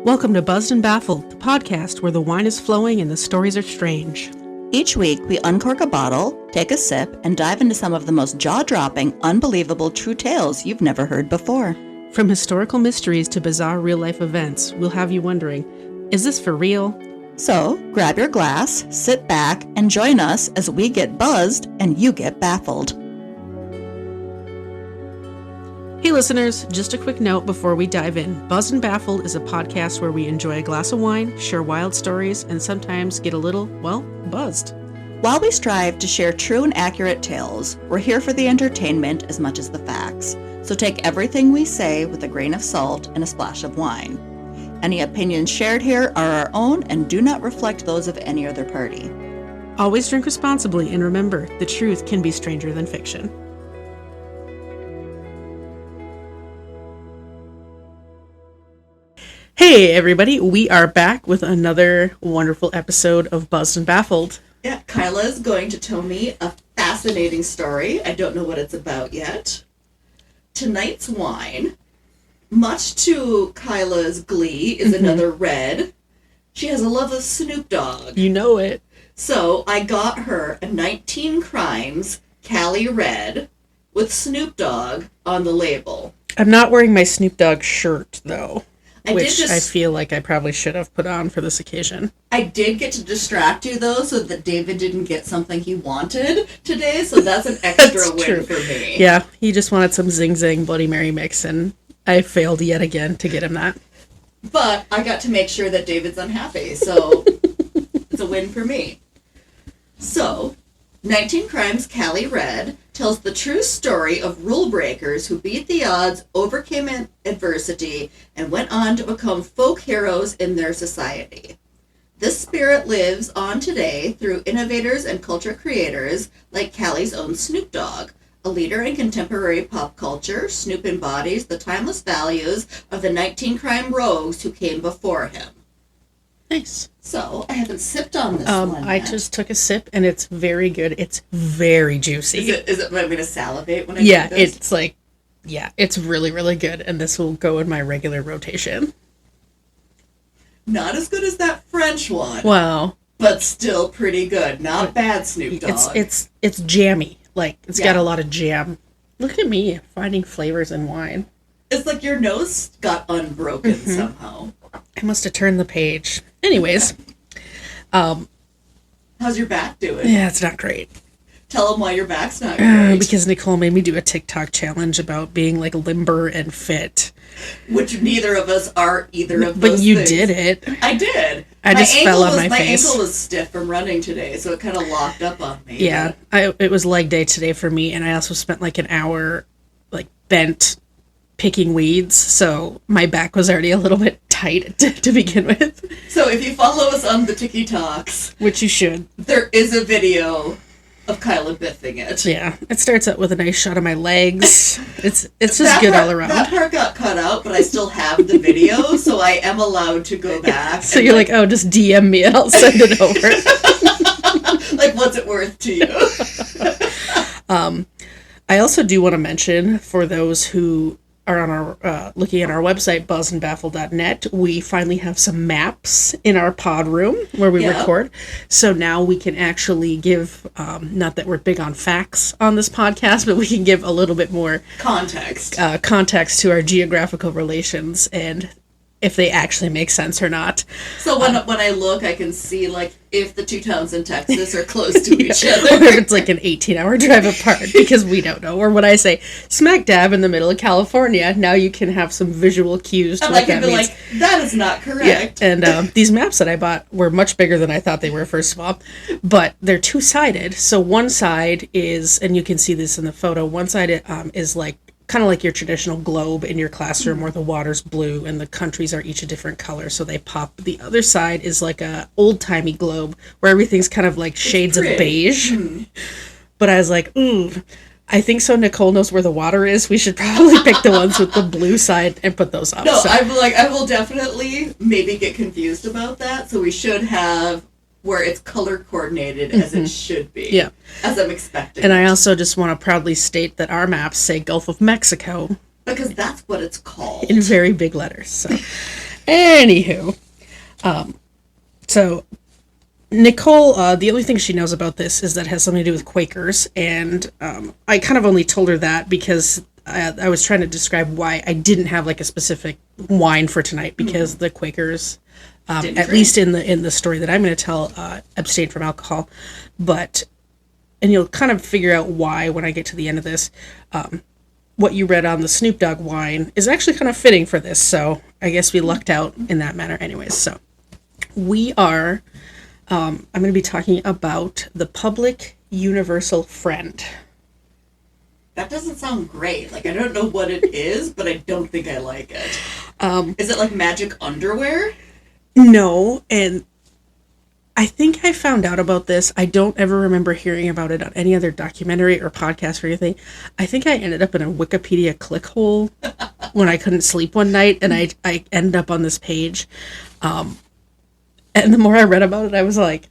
Welcome to Buzzed and Baffled, the podcast where the wine is flowing and the stories are strange. Each week, we uncork a bottle, take a sip, and dive into some of the most jaw-dropping, unbelievable true tales you've never heard before. From historical mysteries to bizarre real-life events, we'll have you wondering, is this for real? So, grab your glass, sit back, and join us as we get buzzed and you get baffled. Hey listeners, just a quick note before we dive in. Buzzed and Baffled is a podcast where we enjoy a glass of wine, share wild stories, and sometimes get a little, buzzed. While we strive to share true and accurate tales, we're here for the entertainment as much as the facts. So take everything we say with a grain of salt and a splash of wine. Any opinions shared here are our own and do not reflect those of any other party. Always drink responsibly and remember, the truth can be stranger than fiction. Hey everybody, we are back with another wonderful episode of Buzzed and Baffled. Yeah, Kyla's going to tell me a fascinating story. I don't know what it's about yet. Tonight's wine, much to Kyla's glee, is another red. She has a love of Snoop Dogg. You know it. So I got her a 19 Crimes Cali Red with Snoop Dogg on the label. I'm not wearing my Snoop Dogg shirt though. I feel like I probably should have put on for this occasion. I did get to distract you, though, so that David didn't get something he wanted today, so that's an extra win for me. Yeah, he just wanted some Zing Zang Bloody Mary mix, and I failed yet again to get him that. But I got to make sure that David's unhappy, so it's a win for me. So, 19 Crimes Cali Red tells the true story of rule breakers who beat the odds, overcame adversity, and went on to become folk heroes in their society. This spirit lives on today through innovators and culture creators like Cali's own Snoop Dogg. A leader in contemporary pop culture, Snoop embodies the timeless values of the 19 crime rogues who came before him. Nice. So, I haven't sipped on this one I yet. just took a sip, and it's very good. It's very juicy. Is it am I going to salivate when I drink this? It's really, really good, and this will go in my regular rotation. Not as good as that French one. Wow. But still pretty good. Not bad, Snoop Dogg. It's jammy. Like, it's got a lot of jam. Look at me, finding flavors in wine. It's like your nose got unbroken somehow. I must have turned the page. Anyways. How's your back doing? Yeah, it's not great. Tell them why your back's not great. Because Nicole made me do a TikTok challenge about being, like, limber and fit. Which neither of us are either of but those you things. did it. I did. I just fell on my face. My ankle was stiff from running today, so it kind of locked up on me. Yeah, it was leg day today for me, and I also spent, like, an hour, like, bent picking weeds, so my back was already a little bit tight to begin with. So if you follow us on the TikToks, which you should, there is a video of Kyla biffing it. Yeah, it starts out with a nice shot of my legs. It's just good all around. That part got cut out, but I still have the video, so I am allowed to go back. So you're like, oh, just DM me, I'll send it over. Like, what's it worth to you? I also do want to mention, for those who are on our looking at our website, buzzandbaffled.net, we finally have some maps in our pod room where we record. So now we can actually give, not that we're big on facts on this podcast, but we can give a little bit more context to our geographical relations and if they actually make sense or not. So when I look, I can see, like, if the two towns in Texas are close to each other. Or if it's like an 18-hour drive apart, because we don't know. Or when I say smack dab in the middle of California, now you can have some visual cues to what that means. Like, that is not correct. Yeah. And these maps that I bought were much bigger than I thought they were, first of all. But they're two-sided. So one side is, and you can see this in the photo, one side is like, kind of like your traditional globe in your classroom where the water's blue and the countries are each a different color, so they pop. The other side is like a old-timey globe where everything's kind of like shades of beige. But I was like, I think so Nicole knows where the water is. We should probably pick the ones with the blue side and put those up. No, so. I will definitely maybe get confused about that, so we should have where it's color coordinated as it should be. Yeah. As I'm expecting. And I also just want to proudly state that our maps say Gulf of Mexico. Because that's what it's called. In very big letters. So Anywho, so Nicole, the only thing she knows about this is that it has something to do with Quakers, and I kind of only told her that because I was trying to describe why I didn't have like a specific wine for tonight, because the Quakers, at least in the story that I'm going to tell, abstain from alcohol. And you'll kind of figure out why when I get to the end of this. What you read on the Snoop Dogg wine is actually kind of fitting for this, so I guess we lucked out in that manner anyways. So we are, I'm going to be talking about the Public Universal Friend. That doesn't sound great. Like, I don't know what it is, but I don't think I like it. Is it like magic underwear? No, and I think I found out about this. I don't ever remember hearing about it on any other documentary or podcast or anything. I think I ended up in a Wikipedia click hole when I couldn't sleep one night, and I ended up on this page. And the more I read about it, I was like,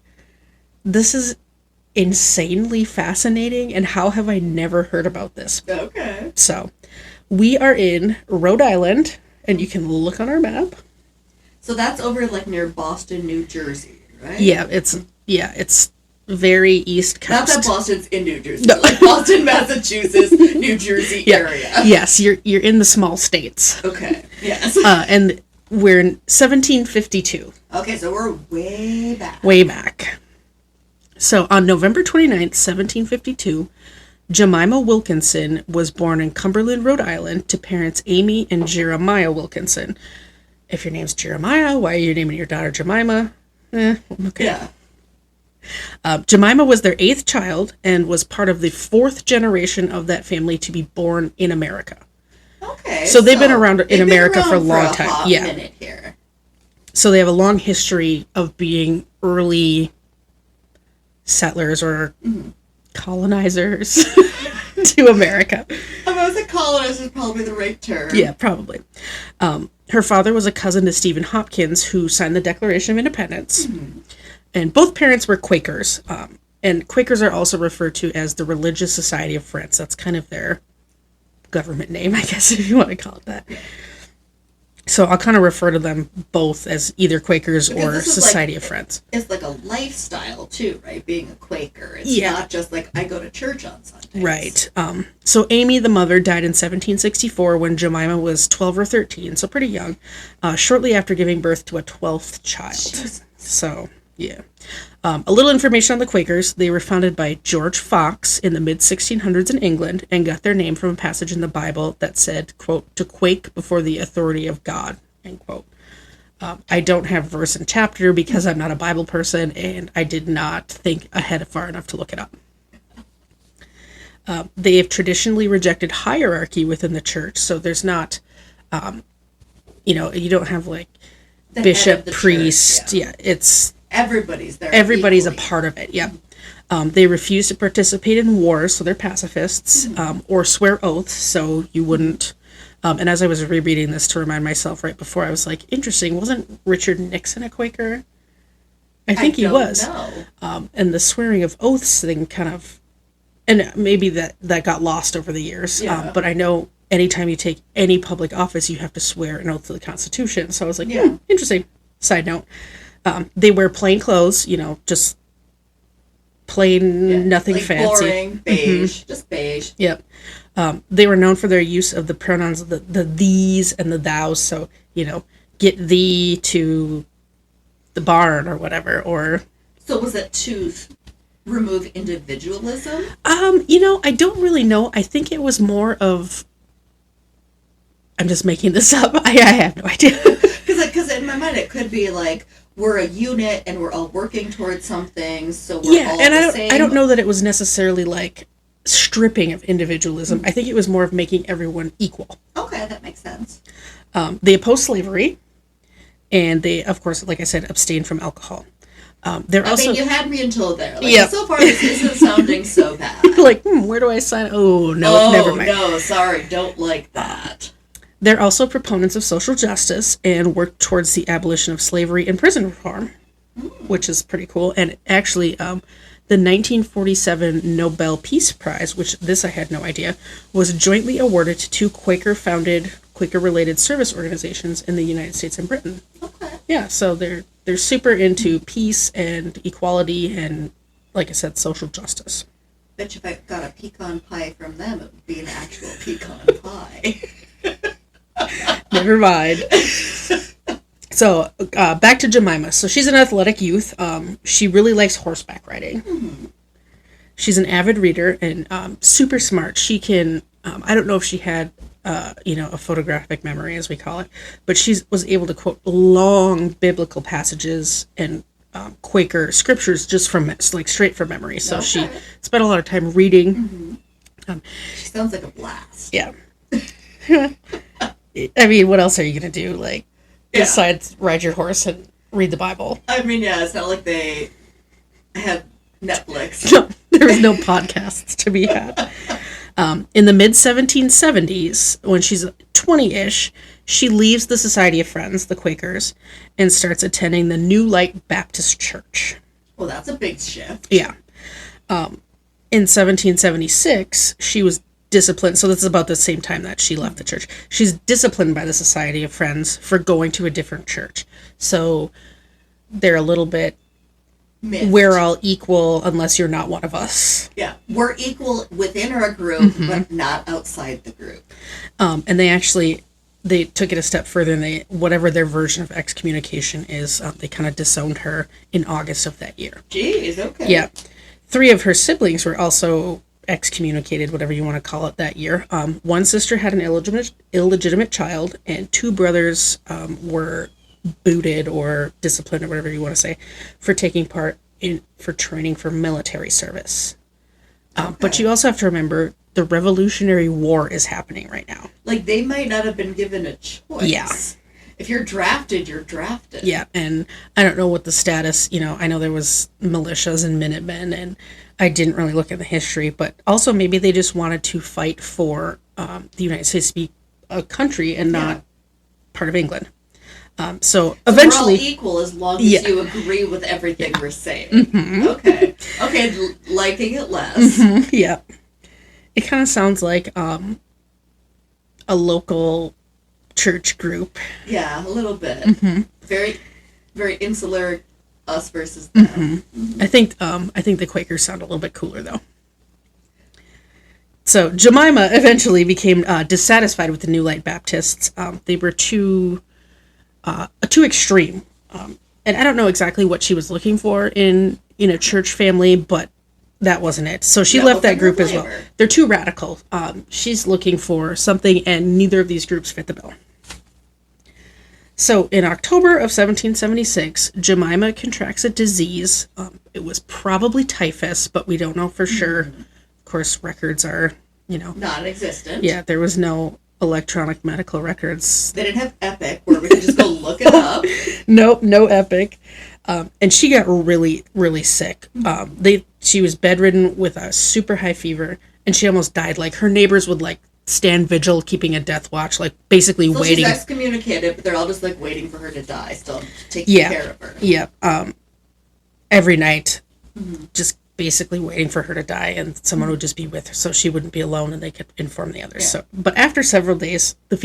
this is insanely fascinating, and how have I never heard about this? Okay. So, we are in Rhode Island, and you can look on our map. So that's over like near Boston, New Jersey. Right? Yeah, it's very East Coast. Not that Boston's in New Jersey, No. like Boston, Massachusetts, New Jersey area. Yes, you're in the small states. Okay. Yes. And we're in 1752. Okay, so we're way back. Way back. So on November 29th, 1752, Jemima Wilkinson was born in Cumberland, Rhode Island, to parents Amy and Jeremiah Wilkinson. If your name's Jeremiah, why are you naming your daughter Jemima? Okay. Yeah. Jemima was their 8th child and was part of the 4th generation of that family to be born in America. Okay. So they've been around in America for a long time. Hot Yeah. minute here. So they have a long history of being early settlers or colonizers to America. I was a colonist is probably the right term. Yeah, probably. Her father was a cousin to Stephen Hopkins, who signed the Declaration of Independence. And both parents were Quakers. And Quakers are also referred to as the Religious Society of Friends. That's kind of their government name, I guess, if you want to call it that. So I'll kind of refer to them both as either Quakers or Society of Friends. It's like a lifestyle, too, right? Being a Quaker. It's not just like, I go to church on Sundays. Right. So Amy, the mother, died in 1764 when Jemima was 12 or 13, so pretty young, shortly after giving birth to a 12th child. Jesus. So, yeah. A little information on the Quakers. They were founded by George Fox in the mid-1600s in England and got their name from a passage in the Bible that said, quote, to quake before the authority of God, end quote. I don't have verse and chapter because I'm not a Bible person, and I did not think ahead far enough to look it up. They have traditionally rejected hierarchy within the church, so there's not, you don't have like The bishop, head of the priest. church, Yeah, it's everybody's there. everybody's equally. a part of it. Yeah. They refuse to participate in wars, so they're pacifists, or swear oaths, so you wouldn't. And as I was rereading this to remind myself right before, I was like, interesting, wasn't Richard Nixon a Quaker? I think he was. No. And the swearing of oaths thing kind of, and maybe that got lost over the years. Yeah. But I know anytime you take any public office, you have to swear an oath to the Constitution. So I was like, Yeah. interesting. Side note. They wear plain clothes, just plain, nothing like fancy. Boring, beige, just beige. Yep. They were known for their use of the pronouns the these and the thous. So, get thee to the barn or whatever. Or So was it to remove individualism? I don't really know. I think it was more of, I'm just making this up. I have no idea. Because in my mind it could be like, we're a unit and we're all working towards something, so we're all and the same. I don't know that it was necessarily like stripping of individualism. I think it was more of making everyone equal. Okay, that makes sense. They oppose slavery, and they, of course, like I said, abstain from alcohol. They're also you had me until there. Like, Yep. so far this isn't sounding so bad. like, where do I sign? Oh, no, never mind. No, sorry, don't like that. They're also proponents of social justice and work towards the abolition of slavery and prison reform, which is pretty cool. And actually, the 1947 Nobel Peace Prize, which this I had no idea, was jointly awarded to two Quaker-founded, Quaker-related service organizations in the United States and Britain. Yeah, so they're super into peace and equality and, like I said, social justice. Bet you if I got a pecan pie from them, it would be an actual pecan pie. Never mind. So, back to Jemima. So she's an athletic youth. She really likes horseback riding. Mm-hmm. She's an avid reader and super smart. She can, I don't know if she had, a photographic memory, as we call it, but she was able to quote long biblical passages and Quaker scriptures just from, like, straight from memory. So she spent a lot of time reading. Mm-hmm. She sounds like a blast. Yeah. I mean, what else are you going to do? Like, besides ride your horse and read the Bible? I mean, yeah, it's not like they have Netflix. No, there was no podcasts to be had. In the mid-1770s, when she's 20-ish, she leaves the Society of Friends, the Quakers, and starts attending the New Light Baptist Church. Well, that's a big shift. Yeah. In 1776, she was disciplined. So this is about the same time that she left the church. She's disciplined by the Society of Friends for going to a different church. So they're a little bit, we're all equal unless you're not one of us. Yeah, we're equal within our group, but not outside the group. And they took it a step further, and whatever their version of excommunication is, they kind of disowned her in August of that year. Jeez, okay. Yeah. 3 of her siblings were also excommunicated, whatever you want to call it, that year. One sister had an illegitimate child, and 2 brothers were booted or disciplined, or whatever you want to say, for taking part for training for military service. But you also have to remember the Revolutionary War is happening right now. Like, they might not have been given a choice. Yeah. If you're drafted, you're drafted. Yeah, and I don't know what the status, I know there was militias and Minutemen, and I didn't really look at the history, but also maybe they just wanted to fight for the United States to be a country and not part of England. So eventually, we're all equal as long as you agree with everything we're saying. Mm-hmm. Okay, liking it less. Mm-hmm. Yeah, it kind of sounds like a local church group. Yeah, a little bit. Mm-hmm. Very, very insular. Us versus them. Mm-hmm. I think the Quakers sound a little bit cooler, though. So Jemima eventually became dissatisfied with the New Light Baptists. They were too extreme, and I don't know exactly what she was looking for in a church family, but that wasn't it. So she left that group as well. They're too radical. She's looking for something, and neither of these groups fit the bill. So in October of 1776, Jemima contracts a disease. It was probably typhus, but we don't know for sure. Of course, records are, non-existent. Yeah, there was no electronic medical records. They didn't have Epic where we could just go look it up. Nope, no Epic. And she got really, really sick. She was bedridden with a super high fever, and she almost died. Like, her neighbors would, stand vigil, keeping a death watch, basically waiting. She's excommunicated, but they're all just, waiting for her to die, still taking care of her. Yeah. Every night, just basically waiting for her to die, and someone would just be with her, so she wouldn't be alone, and they could inform the others. Yeah. So, but after several days, the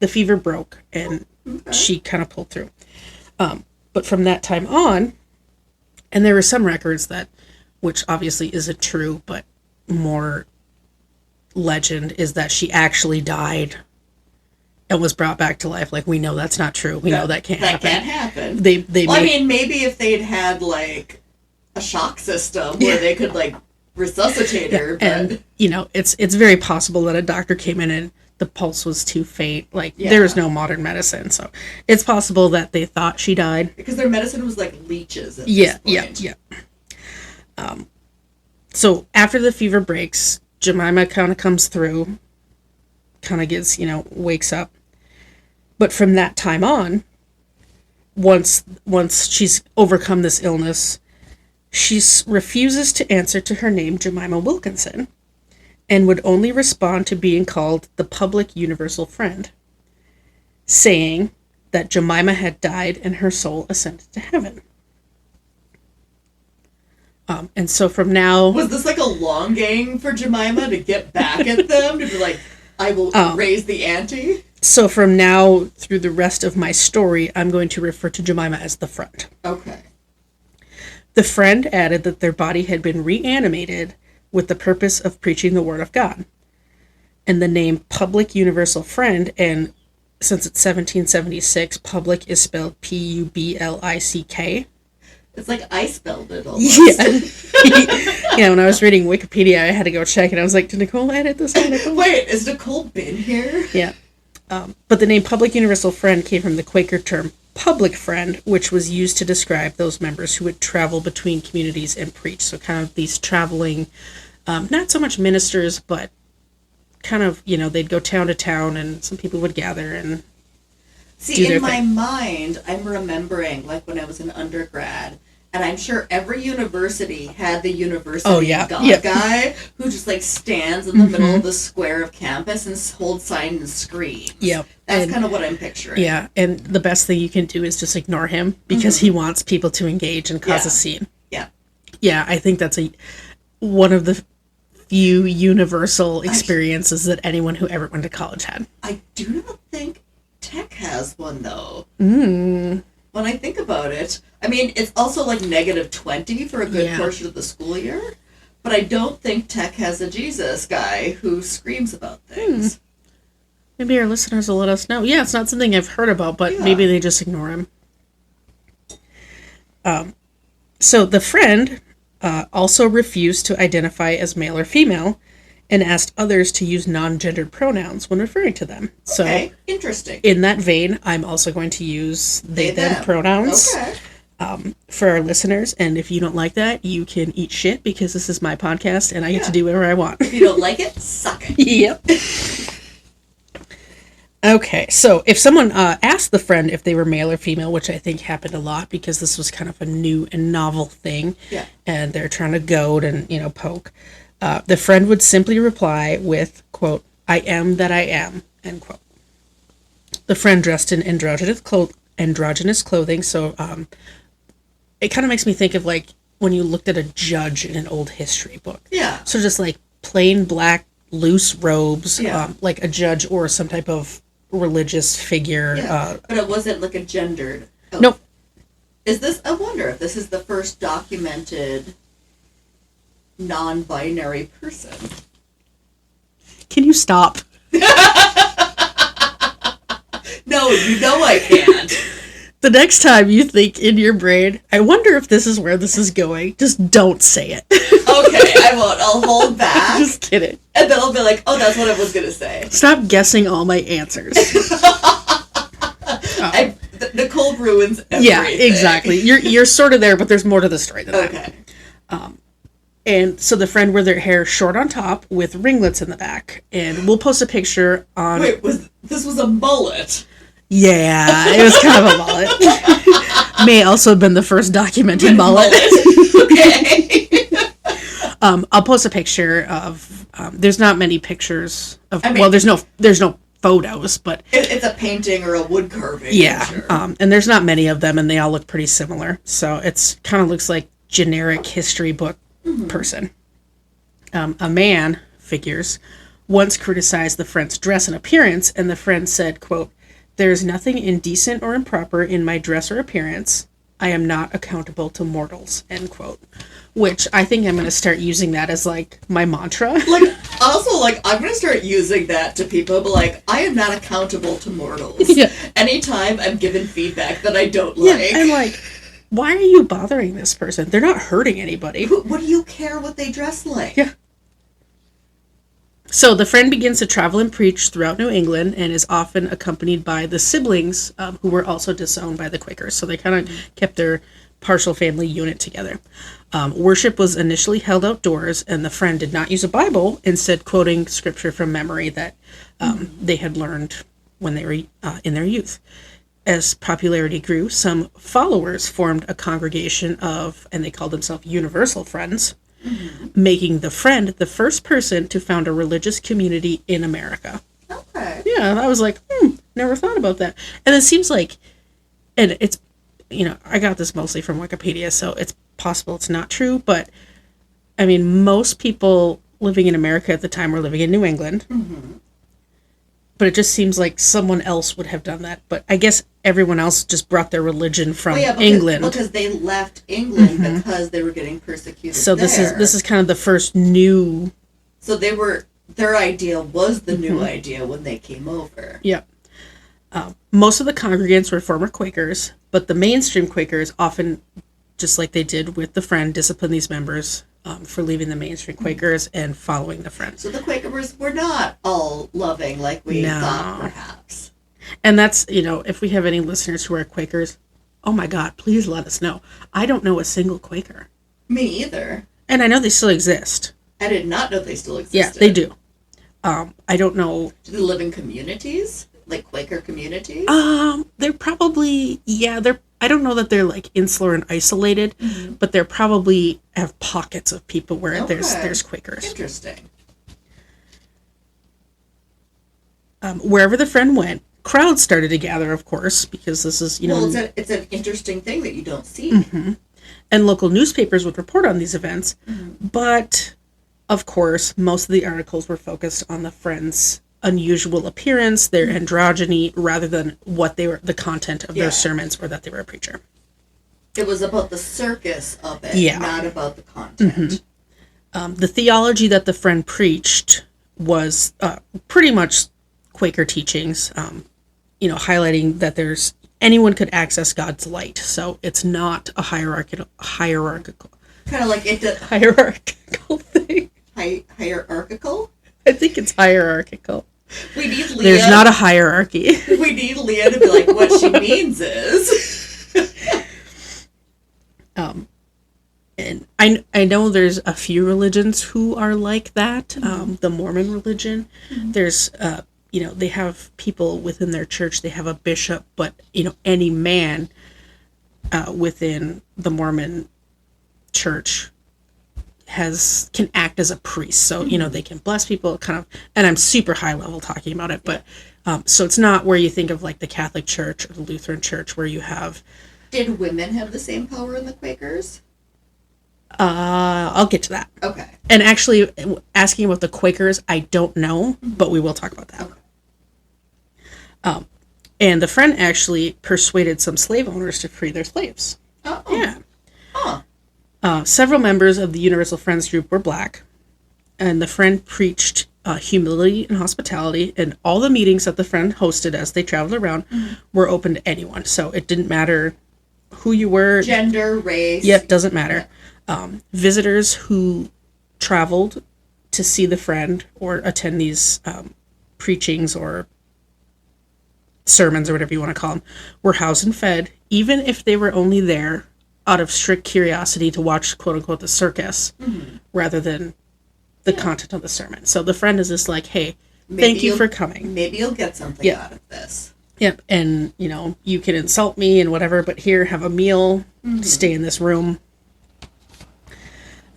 fever broke, and she kind of pulled through. But from that time on, and there were some records which obviously isn't true, but more legend, is that she actually died and was brought back to life. We know that's not true. We know that can't happen. That can't happen. Maybe if they'd had a shock system where they could resuscitate her. But... And it's very possible that a doctor came in and the pulse was too faint. There was no modern medicine, so it's possible that they thought she died because their medicine was leeches. At this point. Yeah. So after the fever breaks, Jemima kind of comes through, kind of gets, wakes up. But from that time on, once she's overcome this illness, she refuses to answer to her name, Jemima Wilkinson, and would only respond to being called the Public Universal Friend, saying that Jemima had died and her soul ascended to heaven. And so from now... Was this a long game for Jemima to get back at them? To be I will raise the ante? So from now through the rest of my story, I'm going to refer to Jemima as the friend. Okay. The friend added that their body had been reanimated with the purpose of preaching the word of God. And the name Public Universal Friend, and since it's 1776, public is spelled Publick. It's like I spelled it almost. Yeah. Yeah, when I was reading Wikipedia, I had to go check, and I was like, did Nicole edit this article? Wait, is Nicole been here? Yeah. But the name Public Universal Friend came from the Quaker term public friend, which was used to describe those members who would travel between communities and preach. So kind of these traveling, not so much ministers, but kind of, they'd go town to town and some people would gather and see, in my mind, I'm remembering like when I was an undergrad, and I'm sure every university had the university God guy who just like stands in the middle of the square of campus and holds signs and screams. Yep. That's kind of what I'm picturing. Yeah, and the best thing you can do is just ignore him because he wants people to engage and cause a scene. Yeah. Yeah, I think that's one of the few universal experiences that anyone who ever went to college had. I do not think Tech has one, though. When I think about it, I mean, it's also like -20 for a good portion of the school year, but I don't think Tech has a Jesus guy who screams about things. Maybe our listeners will let us know. Yeah, it's not something I've heard about, but maybe they just ignore him. So the friend also refused to identify as male or female and asked others to use non-gendered pronouns when referring to them. Okay, so, interesting. In that vein, I'm also going to use they them pronouns for our listeners. And if you don't like that, you can eat shit because this is my podcast and I get to do whatever I want. If you don't like it, suck it. Yep. Okay, so if someone asked the friend if they were male or female, which I think happened a lot because this was kind of a new and novel thing, and they're trying to goad and, poke, the friend would simply reply with, quote, "I am that I am," end quote. The friend dressed in androgynous clothing, so it kind of makes me think of, like, when you looked at a judge in an old history book. Yeah. So just, like, plain black, loose robes, like a judge or some type of religious figure. But it wasn't like a gendered. Nope. I wonder if this is the first documented non-binary person. Can you stop? No, you know I can't. The next time you think in your brain, I wonder if this is where this is going, just don't say it. Okay, I won't. I'll hold back. Just kidding. And then I'll be like, oh, that's what I was going to say. Stop guessing all my answers. Nicole ruins everything. Yeah, exactly. You're sort of there, but there's more to the story than that. And so the friend wore their hair short on top with ringlets in the back. And we'll post a picture on... Wait, this was a mullet? Yeah, it was kind of a mullet. May also have been the first documented mullet. Okay. I'll post a picture of... there's not many pictures of... there's no photos, but... It's a painting or a wood carving. Yeah, sure. and there's not many of them, and they all look pretty similar. So it's kind of looks like generic history book person. A man, figures, once criticized the friend's dress and appearance, and the friend said, quote, "There is nothing indecent or improper in my dress or appearance. I am not accountable to mortals," end quote. Which I think I'm going to start using that as, like, my mantra. I'm going to start using that to people, but, like, I am not accountable to mortals. Yeah. Anytime I'm given feedback that I don't like. I'm like, why are you bothering this person? They're not hurting anybody. What do you care what they dress like? Yeah. So the friend begins to travel and preach throughout New England and is often accompanied by the siblings who were also disowned by the Quakers. So they kind of kept their partial family unit together. Worship was initially held outdoors, and the friend did not use a Bible, instead quoting scripture from memory that they had learned when they were in their youth. As popularity grew, some followers formed a congregation of, and they called themselves Universal Friends, making the friend the first person to found a religious community in America. Okay. Yeah, I was like, never thought about that. And it seems like, and it's, I got this mostly from Wikipedia, so it's possible it's not true, but, I mean, most people living in America at the time were living in New England. but it just seems like someone else would have done that. But I guess everyone else just brought their religion from England. Because they left England because they were getting persecuted. So this is kind of the first new. So their idea was the new idea when they came over. Yeah. Most of the congregants were former Quakers, but the mainstream Quakers often, just like they did with the Friend, disciplined these members for leaving the mainstream Quakers and following the Friend. So the Quakers were not all loving like we thought, perhaps. And that's, if we have any listeners who are Quakers, oh my God, please let us know. I don't know a single Quaker. Me either. And I know they still exist. I did not know they still existed. Yeah, they do. I don't know. Do they live in communities? Like Quaker communities? They're probably, I don't know that they're like insular and isolated, but they're probably have pockets of people where there's Quakers. Interesting. Wherever the Friend went, crowds started to gather, of course, because this is, Well, it's an interesting thing that you don't see. And local newspapers would report on these events, but of course, most of the articles were focused on the Friends' unusual appearance, their androgyny, rather than what they were, the content of their sermons, or that they were a preacher. It was about the circus of it, not about the content. The theology that the Friend preached was pretty much Quaker teachings, highlighting that anyone could access God's light. So it's not a hierarchical kind of like hierarchical thing. Hierarchical? I think it's hierarchical. We need Leah. There's not a hierarchy. We need Leah to be like, what she means is. And I know there's a few religions who are like that. The Mormon religion, there's they have people within their church. They have a bishop, but any man within the Mormon church can act as a priest. So they can bless people, kind of. And I'm super high level talking about it, but so it's not where you think of like the Catholic Church or the Lutheran Church, where you have. Did women have the same power in the Quakers? I'll get to that. Okay. And actually, asking about the Quakers, I don't know, but we will talk about that. Okay. And the Friend actually persuaded some slave owners to free their slaves. Oh. Yeah. Huh. Several members of the Universal Friends group were black, and the Friend preached humility and hospitality, and all the meetings that the Friend hosted as they traveled around were open to anyone. So it didn't matter who you were. Gender, race. Yep, doesn't matter. Visitors who traveled to see the Friend or attend these preachings or sermons or whatever you want to call them were housed and fed, even if they were only there out of strict curiosity to watch, quote unquote, the circus rather than the content of the sermon. So the Friend is just like, hey, thank you for coming. Maybe you'll get something out of this. Yep. And, you can insult me and whatever, but here, have a meal, stay in this room.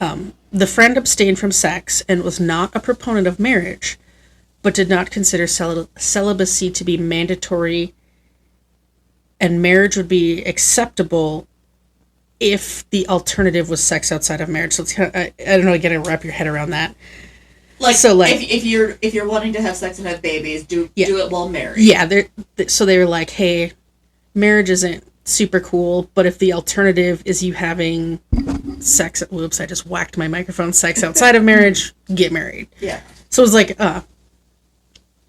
The Friend abstained from sex and was not a proponent of marriage, but did not consider celibacy to be mandatory, and marriage would be acceptable if the alternative was sex outside of marriage. So it's kind of, I don't know, you gotta wrap your head around that. If you're wanting to have sex and have babies, do it while married. Yeah, they were like, hey, marriage isn't super cool, but if the alternative is you having sex, whoops, I just whacked my microphone, sex outside of marriage, get married. Yeah. So it was like a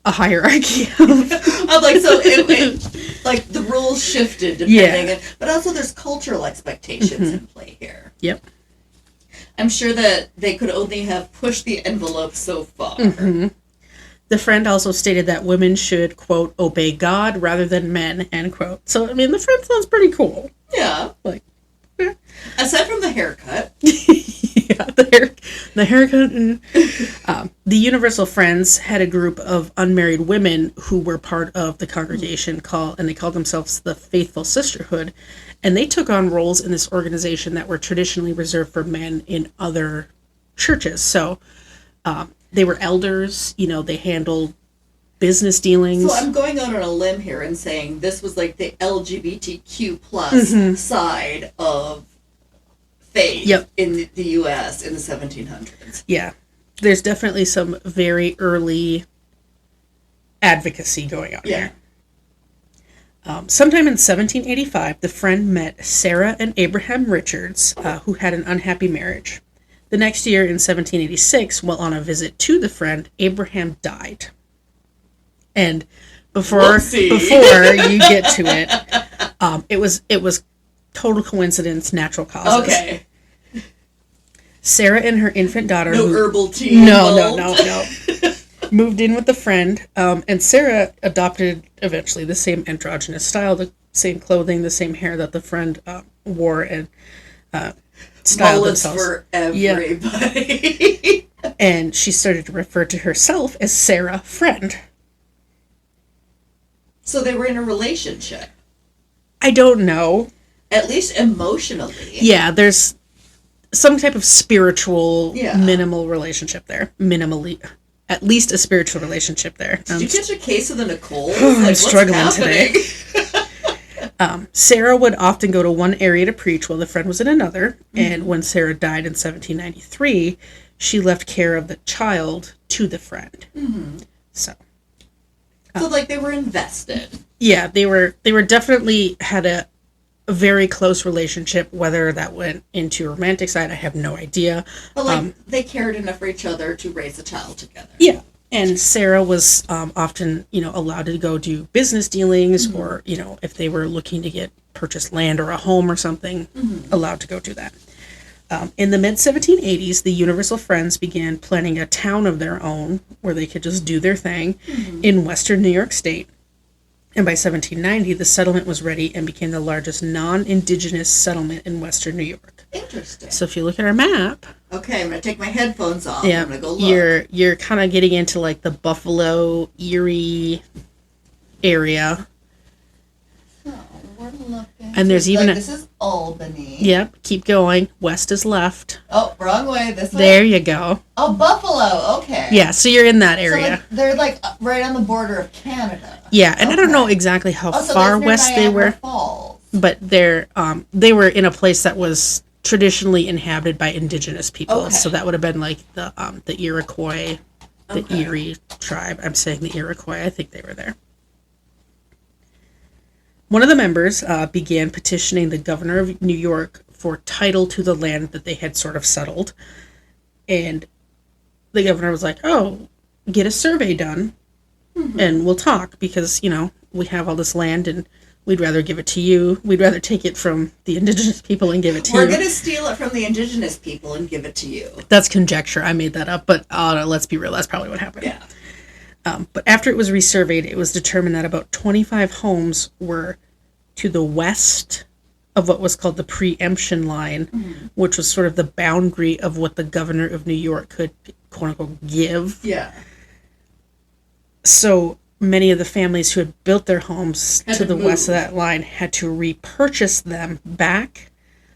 hierarchy I'm like, so it like the rules shifted depending but also there's cultural expectations in play here. Yep. I'm sure that they could only have pushed the envelope so far. The Friend also stated that women should, quote, obey God rather than men, end quote. So, I mean, the Friend sounds pretty cool. Yeah. Like, aside from the haircut. Yeah, the haircut. The Universal Friends had a group of unmarried women who were part of the congregation and they called themselves the Faithful Sisterhood. And they took on roles in this organization that were traditionally reserved for men in other churches. So they were elders, they handled business dealings. So I'm going out on a limb here and saying this was like the LGBTQ plus side of faith in the U.S. in the 1700s. Yeah. There's definitely some very early advocacy going on here. Sometime in 1785, the Friend met Sarah and Abraham Richards, who had an unhappy marriage. The next year, in 1786, while on a visit to the Friend, Abraham died. And before you get to it, it was total coincidence, natural causes. Okay. Sarah and her infant daughter. No herbal tea. No. Moved in with the Friend, and Sarah adopted eventually the same androgynous style, the same clothing, the same hair that the Friend wore and styled Mullets themselves. for everybody. Yeah. And she started to refer to herself as Sarah Friend. So they were in a relationship. I don't know. At least emotionally. Yeah, there's some type of spiritual, minimal relationship there. At least a spiritual relationship there. Did you catch a case of the Nicole? I'm struggling today. Sarah would often go to one area to preach while the Friend was in another. And when Sarah died in 1793, she left care of the child to the Friend. So like they were invested. Yeah, they were definitely had a very close relationship. Whether that went into a romantic side, I have no idea. But they cared enough for each other to raise a child together. Yeah, and Sarah was often, allowed to go do business dealings, or if they were looking to purchase land or a home or something, allowed to go do that. In the mid-1780s, the Universal Friends began planning a town of their own where they could just do their thing in western New York State. And by 1790, the settlement was ready and became the largest non-indigenous settlement in western New York. Interesting. So if you look at our map... Okay, I'm going to take my headphones off. Yeah, I'm going to go look. You're kind of getting into, like, the Buffalo, Erie area. So, we're looking. And there's even this is Albany. Yep, keep going. West is left. Oh, wrong way. This way. There you go. Oh, Buffalo. Okay. Yeah, so you're in that area. So they're right on the border of Canada. Yeah, and I don't know exactly how far west they were. Falls. But they were in a place that was traditionally inhabited by indigenous people. Okay. So that would have been like the Iroquois, the Erie tribe. I'm saying the Iroquois. I think they were there. One of the members began petitioning the governor of New York for title to the land that they had sort of settled. And the governor was like, oh, get a survey done and we'll talk because, we have all this land and we'd rather give it to you. We'd rather take it from the indigenous people and give it to you. We're going to steal it from the indigenous people and give it to you. That's conjecture. I made that up, but let's be real. That's probably what happened. Yeah. But after it was resurveyed, it was determined that about 25 homes were to the west of what was called the preemption line, which was sort of the boundary of what the governor of New York could, quote unquote, give. Yeah. So many of the families who had built their homes to the west of that line had to repurchase them back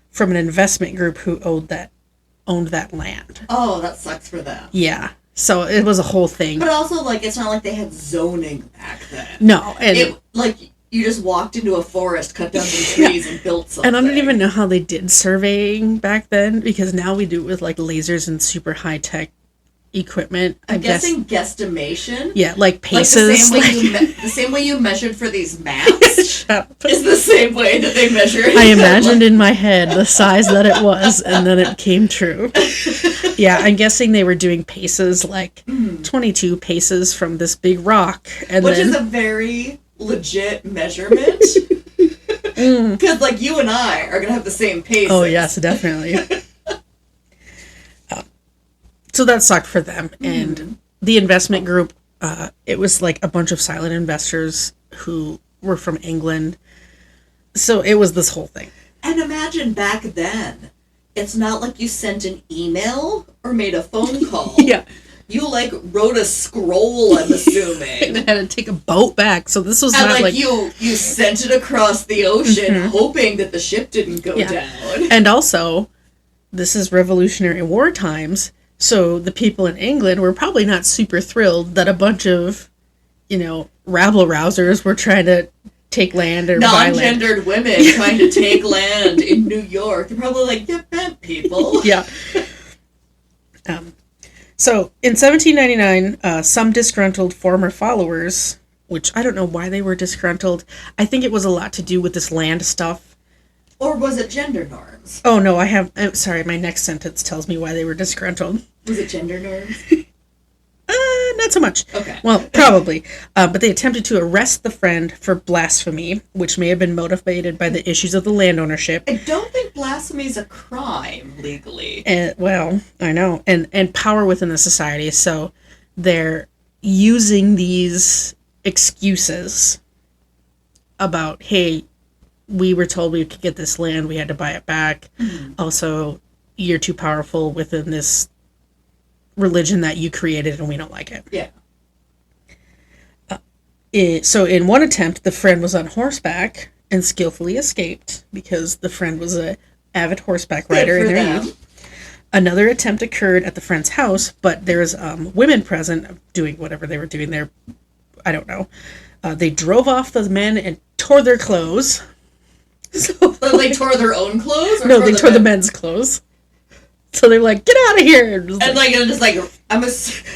from an investment group who owned that land. Oh, that sucks for them. Yeah. So it was a whole thing. But also, it's not like they had zoning back then. No. And you just walked into a forest, cut down some trees, and built something. And I don't even know how they did surveying back then, because now we do it with, lasers and super high-tech equipment. I'm guessing guesstimation. Yeah, paces. The same way you measured for these maps is the same way that they measure. I imagined in my head the size that it was, and then it came true. Yeah, I'm guessing they were doing paces, 22 paces from this big rock. Which is a very legit measurement. Because, you and I are going to have the same paces. Oh, yes, definitely. So that sucked for them. And the investment group, it was a bunch of silent investors who were from England. So it was this whole thing. And imagine back then, it's not like you sent an email or made a phone call. Yeah. You wrote a scroll, I'm assuming. And had to take a boat back. So this was not you sent it across the ocean hoping that the ship didn't go down. And also, this is Revolutionary War times. So the people in England were probably not super thrilled that a bunch of, rabble-rousers were trying to take land or buy land. Non-gendered women trying to take land in New York. They're probably get bent, people. Yeah. So, in 1799, some disgruntled former followers, which I don't know why they were disgruntled. I think it was a lot to do with this land stuff. Or was it gender norms? Oh, no, I'm sorry, my next sentence tells me why they were disgruntled. Was it gender norms? Not so much. Okay. Well, probably. But they attempted to arrest the friend for blasphemy, which may have been motivated by the issues of the land ownership. I don't think blasphemy is a crime legally. Well, I know. And power within the society. So they're using these excuses about, hey, we were told we could get this land, we had to buy it back. Mm-hmm. Also, you're too powerful within this religion that you created and we don't like it. Yeah. So in one attempt, the friend was on horseback and skillfully escaped because the friend was an avid horseback rider in their youth. Another attempt occurred at the friend's house, but there's women present doing whatever they were doing there. I don't know. They drove off the men and tore their clothes. So they tore their own clothes? No, they tore the men's clothes. So they're like, get out of here.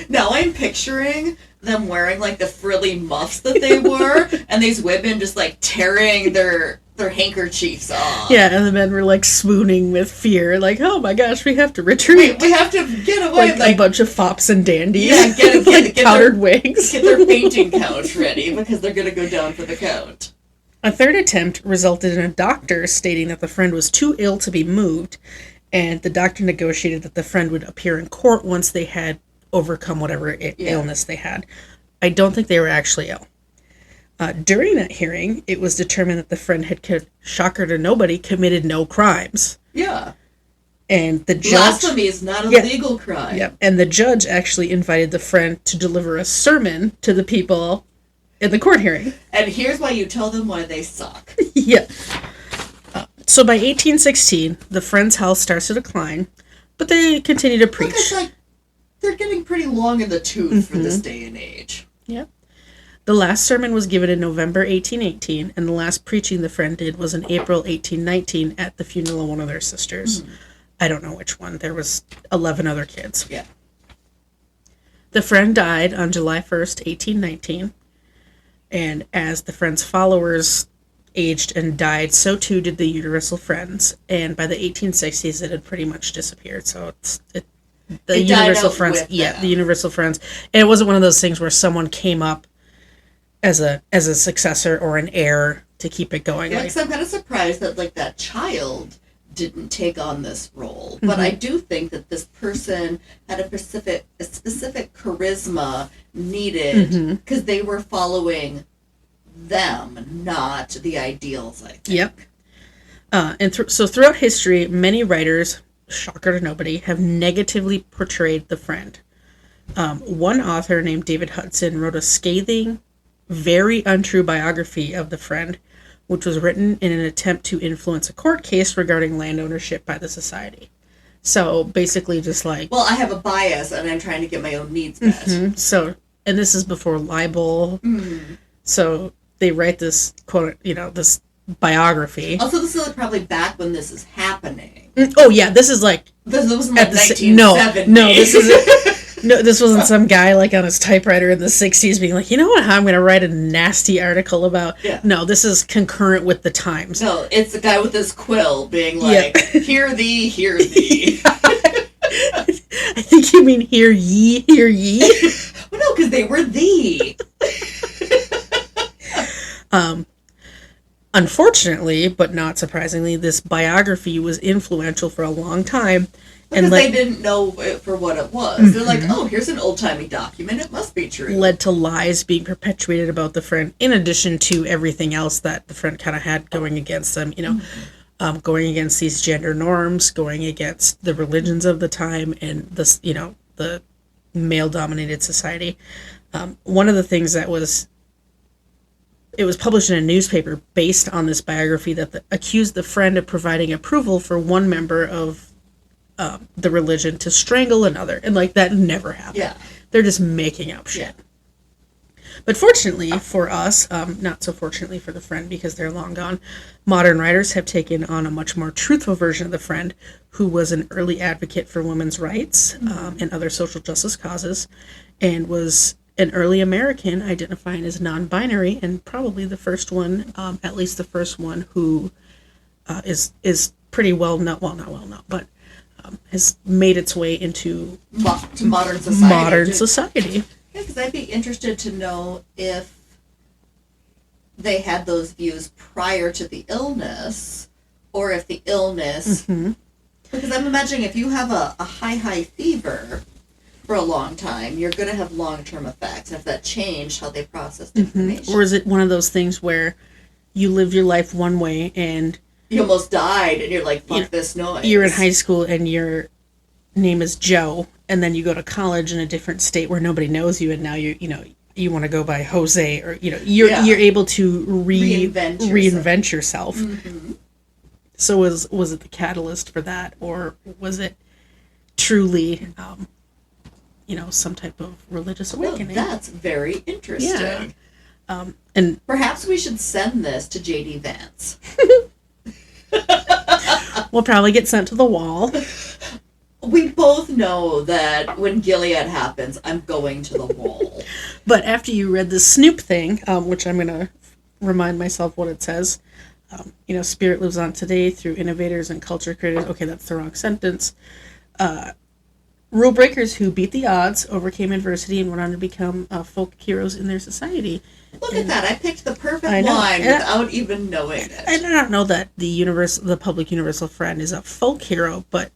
Now I'm picturing them wearing like the frilly muffs that they wore, and these women just like tearing their handkerchiefs off. Yeah, and the men were like swooning with fear, like, oh my gosh, we have to retreat. We have to get away. Like a bunch of fops and dandies. Yeah, get powdered wigs. Get their painting couch ready because they're gonna go down for the count. A third attempt resulted in a doctor stating that the friend was too ill to be moved, and the doctor negotiated that the friend would appear in court once they had overcome whatever illness they had. I don't think they were actually ill. During that hearing, it was determined that the friend had, shocker to nobody, committed no crimes. Yeah. And the judge... Blasphemy is not a legal crime. Yeah, and the judge actually invited the friend to deliver a sermon to the people in the court hearing. And here's why you tell them why they suck. Yeah. So by 1816, the friend's health starts to decline, but they continue to preach. It's like they're getting pretty long in the tooth for this day and age. Yeah. The last sermon was given in November 1818, and the last preaching the friend did was in April 1819 at the funeral of one of their sisters. Mm. I don't know which one. There was 11 other kids. Yeah. The friend died on July 1st, 1819, and as the friend's followers aged and died, so too did the Universal Friends, and by the 1860s it had pretty much disappeared. So the Universal Friends, the Universal Friends, and it wasn't one of those things where someone came up as a successor or an heir to keep it going. Yeah, because I'm kind of surprised that that child didn't take on this role, but I do think that this person had a specific charisma needed because they were following them, not the ideals, I think. Yep. And so throughout history, many writers, shocker to nobody, have negatively portrayed the friend. One author named David Hudson wrote a scathing, very untrue biography of the friend, which was written in an attempt to influence a court case regarding land ownership by the society. So basically just like... Well, I have a bias and I'm trying to get my own needs met. So, and this is before libel. So they write this quote, this biography. Also, this is probably back when this is happening. Oh yeah, this is like this wasn't like 1970. No, this isn't. No, this wasn't some guy like on his typewriter in the 60s being like, you know what, I'm going to write a nasty article about. Yeah. No, this is concurrent with the times. No, it's the guy with his quill being like, hear thee, hear thee. I think you mean hear ye, hear ye. Well, no, because they were thee. Unfortunately, but not surprisingly, this biography was influential for a long time. Because they didn't know it for what it was. They're like, oh, here's an old-timey document. It must be true. Led to lies being perpetuated about the friend, in addition to everything else that the friend kind of had going against them, going against these gender norms, going against the religions of the time, and this, the male-dominated society. One of the things that was... It was published in a newspaper based on this biography that accused the friend of providing approval for one member of the religion to strangle another. And, that never happened. Yeah. They're just making up shit. Yeah. But fortunately for us, not so fortunately for the Friend because they're long gone, modern writers have taken on a much more truthful version of the Friend, who was an early advocate for women's rights and other social justice causes, and was an early American identifying as non-binary, and probably the first one, at least the first one, who is pretty well known, well, not well known, but has made its way into to modern society. Modern society. Yeah, because I'd be interested to know if they had those views prior to the illness, or if the illness... Because I'm imagining if you have a high fever for a long time, you're going to have long-term effects. And if that changed how they processed information. Or is it one of those things where you live your life one way and... You almost died, and you're like, fuck this noise. You're in high school, and your name is Joe, and then you go to college in a different state where nobody knows you, and now you want to go by Jose, or you're able to reinvent yourself. So was it the catalyst for that, or was it truly some type of religious awakening? Well, that's very interesting. Yeah. And perhaps we should send this to J.D. Vance. We'll probably get sent to the wall. We both know that when Gilead happens, I'm going to the wall. But after you read the Snoop thing, which I'm going to remind myself what it says, spirit lives on today through innovators and culture creators. Okay, that's the wrong sentence. Rule breakers who beat the odds, overcame adversity, and went on to become folk heroes in their society. Look at that. I picked the perfect line without even knowing it. I don't know that the public universal friend is a folk hero, but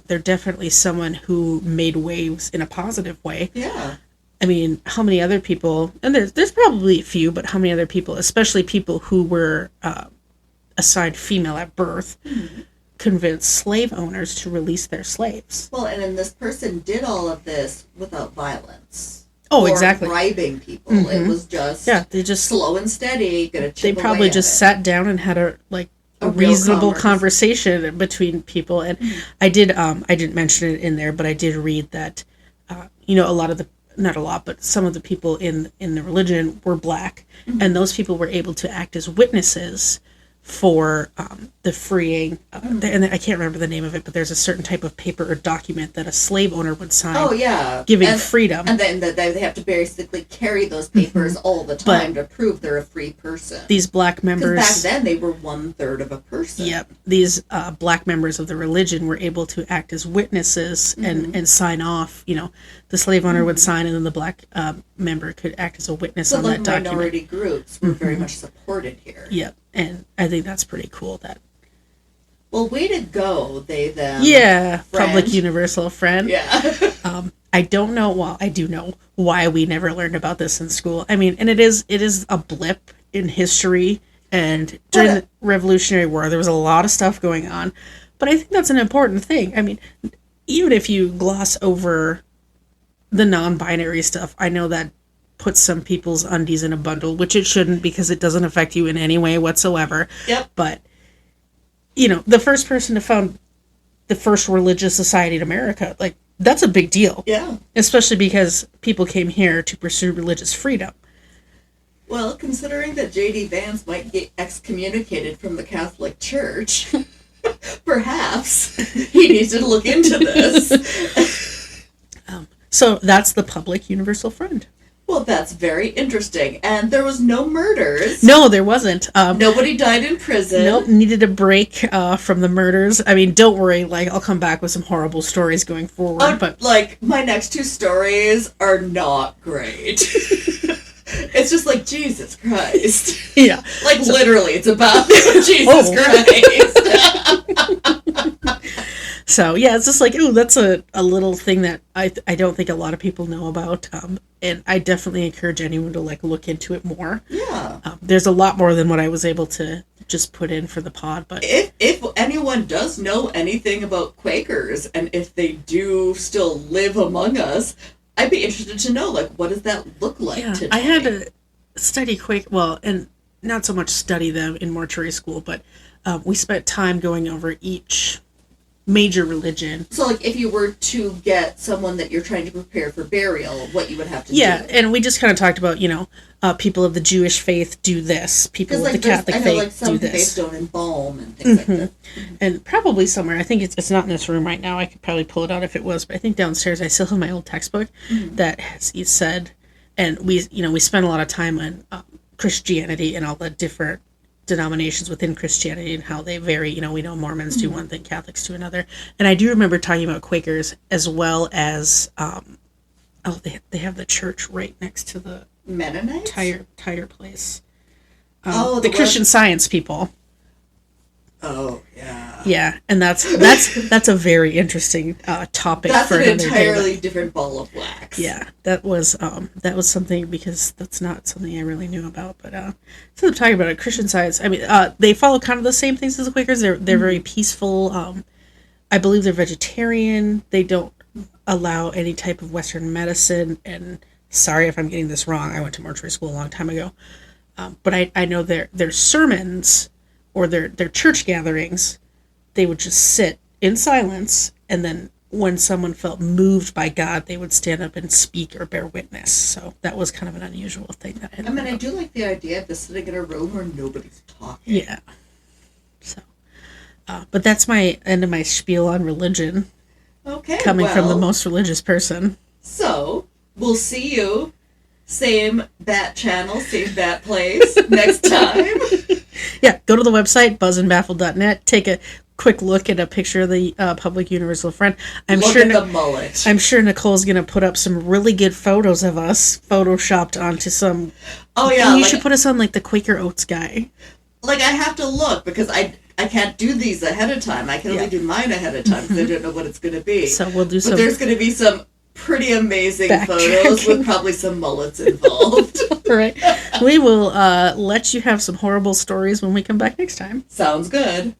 they're definitely someone who made waves in a positive way. Yeah. I mean, how many other people, and there's probably a few, but how many other people, especially people who were assigned female at birth, convinced slave owners to release their slaves? Well, and then this person did all of this without violence. Oh, or exactly. Bribing people. It was just they just slow and steady. They probably just sat down and had a reasonable conversation between people. And I didn't mention it in there, but I did read that a lot of the, not a lot, but some of the people in the religion were black, and those people were able to act as witnesses for the freeing, and I can't remember the name of it, but there's a certain type of paper or document that a slave owner would sign. Oh, yeah. Giving freedom. And then they have to basically carry those papers all the time to prove they're a free person. These black members... Because back then, they were 1/3 of a person. Yep. These black members of the religion were able to act as witnesses and sign off. The slave owner would sign, and then the black member could act as a witness on that document. Minority groups were very much supported here. Yep. And I think that's pretty cool. Well, way to go, they them. Yeah, friend. Public Universal Friend. Yeah. I don't know. Well, I do know why we never learned about this in school. I mean, and it is a blip in history. And during the Revolutionary War, there was a lot of stuff going on. But I think that's an important thing. I mean, even if you gloss over the non-binary stuff, I know that puts some people's undies in a bundle, which it shouldn't, because it doesn't affect you in any way whatsoever. Yep. But, the first person to found the first religious society in America, that's a big deal. Yeah. Especially because people came here to pursue religious freedom. Well, considering that J.D. Vance might get excommunicated from the Catholic Church, perhaps he needs to look into this. So that's the Public Universal Friend. Well, that's very interesting. And there was no murders. No, there wasn't. Nobody died in prison. Nope, needed a break from the murders. I mean, don't worry, I'll come back with some horrible stories going forward. But my next two stories are not great. It's just Jesus Christ. Yeah. Literally, it's about Jesus Christ. So, yeah, it's just that's a little thing that I don't think a lot of people know about. And I definitely encourage anyone to, look into it more. Yeah. There's a lot more than what I was able to just put in for the pod. But if anyone does know anything about Quakers, and if they do still live among us, I'd be interested to know, what does that look like today? I had to study and not so much study them in mortuary school, but we spent time going over each major religion. So, like, if you were to get someone that you're trying to prepare for burial, what you would have to do. Yeah, and we just kind of talked about, people of the Jewish faith do this. People of like, the Catholic faith some do this. faiths don't embalm and things like that. And probably somewhere, I think it's not in this room right now. I could probably pull it out if it was, but I think downstairs I still have my old textbook that has said, and we spent a lot of time on Christianity and all the different denominations within Christianity and how they vary. We know Mormons do one thing, Catholics do another. And I do remember talking about Quakers as well as, they have the church right next to the Mennonites? tire place. The Christian Science people. Oh, yeah. Yeah, and that's a very interesting topic. That's for an another entirely day. different ball of wax. Yeah, that was something, because that's not something I really knew about. But so I'm talking about it, Christian Science. I mean, they follow kind of the same things as the Quakers. They're very peaceful. I believe they're vegetarian. They don't allow any type of Western medicine. And sorry if I'm getting this wrong. I went to mortuary school a long time ago, but I know their sermons or their church gatherings, they would just sit in silence, and then when someone felt moved by God, they would stand up and speak or bear witness. So that was kind of an unusual thing that I do like the idea of just sitting in a room where nobody's talking. Yeah. So, but that's my end of my spiel on religion. Okay, coming from the most religious person. So, we'll see you, same bat channel, same bat place, next time. Yeah, go to the website, buzzandbaffled.net. Take a quick look at a picture of the Public Universal Friend. Look at the mullet. I'm sure Nicole's going to put up some really good photos of us, photoshopped onto some... Oh, yeah. You should put us on, like, the Quaker Oats guy. Like, I have to look, because I can't do these ahead of time. I can only do mine ahead of time, because I don't know what it's going to be. So we'll do some... But there's going to be some pretty amazing photos with probably some mullets involved. All right. We will let you have some horrible stories when we come back next time. Sounds good.